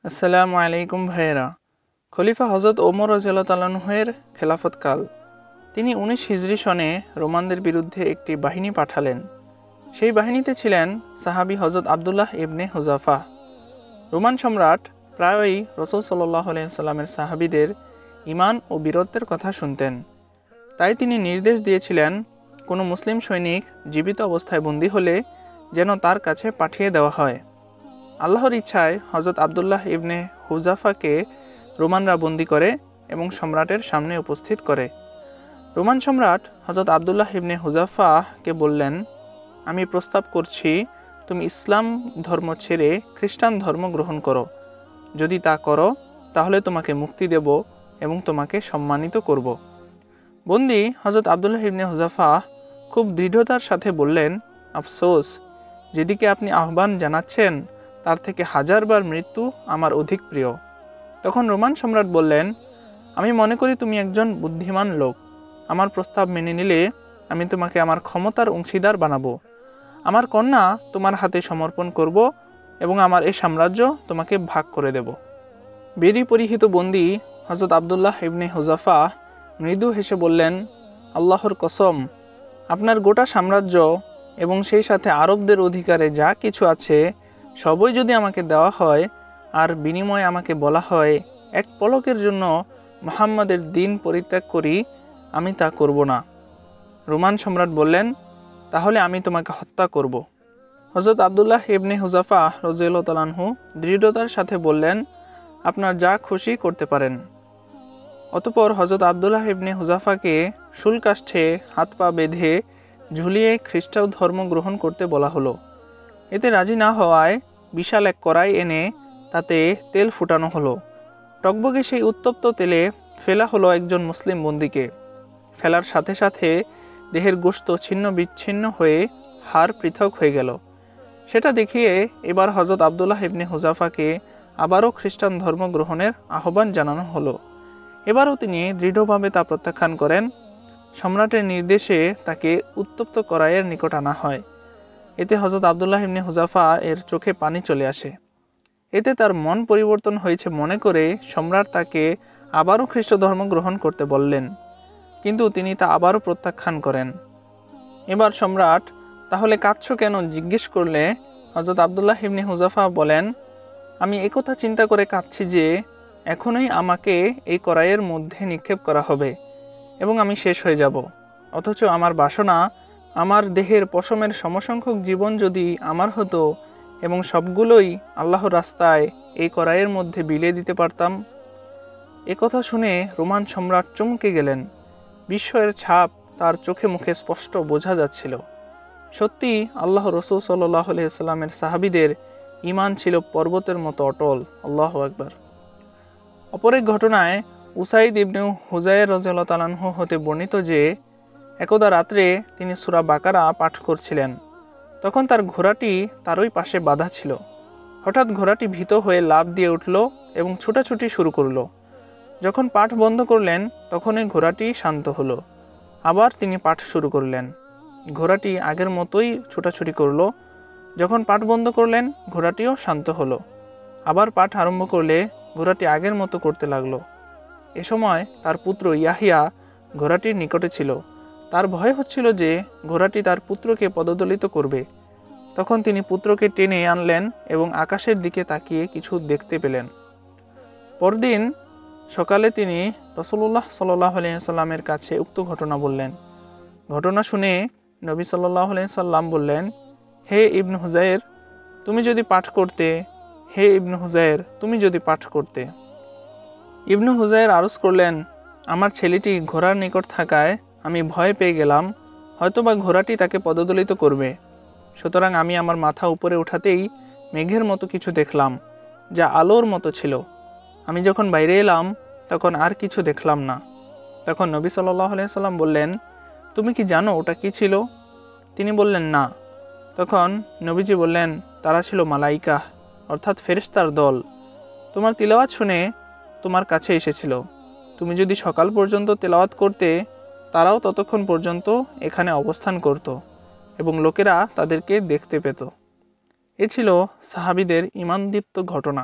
আসসালামু আলাইকুম ভাইয়েরা। খলিফা হজরত ওমর রাদিয়াল্লাহু তাআলা আনহুর খেলাফতকাল। তিনি 19 হিজরি সনে রোমানদের বিরুদ্ধে একটি বাহিনী পাঠালেন। সেই বাহিনীতে ছিলেন সাহাবী হজরত আবদুল্লাহ ইবনে হুযাফা। রোমান সম্রাট প্রায়ই রাসূল সাল্লাল্লাহু আলাইহি ওয়াসাল্লামের সাহাবীদের ঈমান ও বীরত্বের কথা শুনতেন। তাই তিনি নির্দেশ দিয়েছিলেন কোনো মুসলিম সৈনিক জীবিত অবস্থায় বন্দী হলে যেন তার কাছে পাঠিয়ে দেওয়া হয়। আল্লাহর ইচ্ছায় হজরত আবদুল্লাহ ইবনে হুযাফাকে রোমানরা বন্দী করে এবং সম্রাটের সামনে উপস্থিত করে। রোমান সম্রাট হজরত আবদুল্লাহ ইবনে হুযাফাকে বললেন, আমি প্রস্তাব করছি তুমি ইসলাম ধর্ম ছেড়ে খ্রিস্টান ধর্ম গ্রহণ করো। যদি তা করো তাহলে তোমাকে মুক্তি দেব এবং তোমাকে সম্মানিত করব। বন্দী হজরত আবদুল্লাহ ইবনে হুযাফা খুব দৃঢ়তার সাথে বললেন, আফসোস, যেদিকে আপনি আহ্বান জানাচ্ছেন তার থেকে হাজারবার মৃত্যু আমার অধিক প্রিয়। তখন রোমান সম্রাট বললেন, আমি মনে করি তুমি একজন বুদ্ধিমান লোক। আমার প্রস্তাব মেনে নিলে আমি তোমাকে আমার ক্ষমতার অংশীদার বানাবো। আমার কন্যা তোমার হাতে সমর্পণ করব এবং আমার এই সাম্রাজ্য তোমাকে ভাগ করে দেব। বেরি পরিহিত বন্দী হজরত আবদুল্লাহ ইবনে হুযাফা মৃদু হেসে বললেন, আল্লাহর কসম, আপনার গোটা সাম্রাজ্য এবং সেই সাথে আরবদের অধিকারে যা কিছু আছে সবই যদি আমাকে দেওয়া হয় আর বিনিময়ে আমাকে বলা হয় এক পলকের জন্য মুহাম্মাদের দিন পরিত্যাগ করি, আমি তা করব না। রোমান সম্রাট বললেন, তাহলে আমি তোমাকে হত্যা করব। হযরত আবদুল্লাহ ইবনে হুযাফা রাদিয়াল্লাহু তাআলা আনহু দৃঢ়তার সাথে বললেন, আপনার যা খুশি করতে পারেন। অতঃপর হযরত আবদুল্লাহ ইবনে হুযাফাকে শুলকাষ্ঠে হাত পা বেঁধে ঝুলিয়ে খ্রিস্টান ধর্ম গ্রহণ করতে বলা হলো। এতে রাজি না হওয়ায় বিশাল এক কড়াই এনে তাতে তেল ফুটানো হলো। টকবগে সেই উত্তপ্ত তেলে ফেলা হলো একজন মুসলিম বন্দীকে। ফেলার সাথে সাথে দেহের গোশত ছিন্ন বিচ্ছিন্ন হয়ে হাড় পৃথক হয়ে গেল। সেটা দেখিয়ে এবার হযরত আবদুল্লাহ ইবনে হুযাফাকে আবারও খ্রিস্টান ধর্ম গ্রহণের আহ্বান জানানো হলো। এবারও তিনি দৃঢ়ভাবে তা প্রত্যাখ্যান করেন। সম্রাটের নির্দেশে তাকে উত্তপ্ত কড়াইয়ের নিকট আনা হয়। এতে হযরত আবদুল্লাহ ইবনে হুযাফা এর চোখে পানি চলে আসে। এতে তার মন পরিবর্তন হয়েছে মনে করে সম্রাট তাকে আবারও খ্রিস্ট ধর্ম গ্রহণ করতে বললেন, কিন্তু তিনি তা আবারও প্রত্যাখ্যান করেন। এবার সম্রাট তাহলে কাঁদছো কেন জিজ্ঞেস করলে হযরত আবদুল্লাহ ইবনে হুযাফা বলেন, আমি একথা চিন্তা করে কাঁদছি যে এখনই আমাকে এই কড়াইয়ের মধ্যে নিক্ষেপ করা হবে এবং আমি শেষ হয়ে যাব। অথচ আমার বাসনা, আমার দেহের পশমের সমসংখ্যক জীবন যদি আমার হতো এবং সবগুলোই আল্লাহর রাস্তায় এই কড়াইয়ের মধ্যে বিলিয়ে দিতে পারতাম। একথা শুনে রোমান সম্রাট চমকে গেলেন। বিস্ময়ের ছাপ তার চোখে মুখে স্পষ্ট বোঝা যাচ্ছিল। সত্যি আল্লাহ রাসূল সাল্লাল্লাহু আলাইহি ওয়াসাল্লামের সাহাবীদের ঈমান ছিল পর্বতের মতো অটল। আল্লাহু আকবার। অপর এক ঘটনায় উসাইদ ইবনে হুযাইর রাদিয়াল্লাহু তাআলা আনহু হতে বর্ণিত যে একদা রাত্রে তিনি সূরা বাকারা পাঠ করছিলেন। তখন তার ঘোড়াটি তারই পাশে বাঁধা ছিল। হঠাৎ ঘোড়াটি ভীত হয়ে লাফ দিয়ে উঠল এবং ছুটাছুটি শুরু করলো। যখন পাঠ বন্ধ করলেন তখনই ঘোড়াটি শান্ত হলো। আবার তিনি পাঠ শুরু করলেন। ঘোড়াটি আগের মতোই ছুটাছুটি করলো। যখন পাঠ বন্ধ করলেন ঘোড়াটিও শান্ত হলো। আবার পাঠ আরম্ভ করলে ঘোড়াটি আগের মতো করতে লাগলো। এ সময় তার পুত্র ইয়াহিয়া ঘোড়াটির নিকটে ছিল। তার ভয় হচ্ছিল যে ঘোড়াটি তার পুত্রকে পদদলিত করবে। তখন তিনি পুত্রকে টেনে আনলেন এবং আকাশের দিকে তাকিয়ে কিছু দেখতে পেলেন। পরদিন সকালে তিনি রাসূলুল্লাহ সাল্লাল্লাহু আলাইহি ওয়াসাল্লামের কাছে উক্ত ঘটনা বললেন। ঘটনা শুনে নবী সাল্লাল্লাহু আলাইহি ওয়াসাল্লাম বললেন, হে ইবনে হুযাইর, তুমি যদি পাঠ করতে, হে ইবনে হুযাইর, তুমি যদি পাঠ করতে। ইবনে হুযাইর আরজ করলেন, আমার ছেলেটি ঘোড়ার নিকট থাকায় আমি ভয় পেয়ে গেলাম, হয়তোবা ঘোড়াটি তাকে পদদলিত করবে। সুতরাং আমি আমার মাথা উপরে উঠাতেই মেঘের মতো কিছু দেখলাম, যা আলোর মতো ছিল। আমি যখন বাইরে এলাম তখন আর কিছু দেখলাম না। তখন নবী সাল্লাল্লাহু আলাইহি ওয়াসাল্লাম বললেন, তুমি কি জানো ওটা কি ছিল? তিনি বললেন, না। তখন নবীজি বললেন, তারা ছিল মালাইকা, অর্থাৎ ফেরেশতার দল। তোমার তিলাওয়াত শুনে তোমার কাছে এসেছিল। তুমি যদি সকাল পর্যন্ত তেলাওয়াত করতে, তারাও ততক্ষণ পর্যন্ত এখানে অবস্থান করত এবং লোকেরা তাদেরকে দেখতে পেত। এ ছিল সাহাবীদের ঈমানদীপ্ত ঘটনা।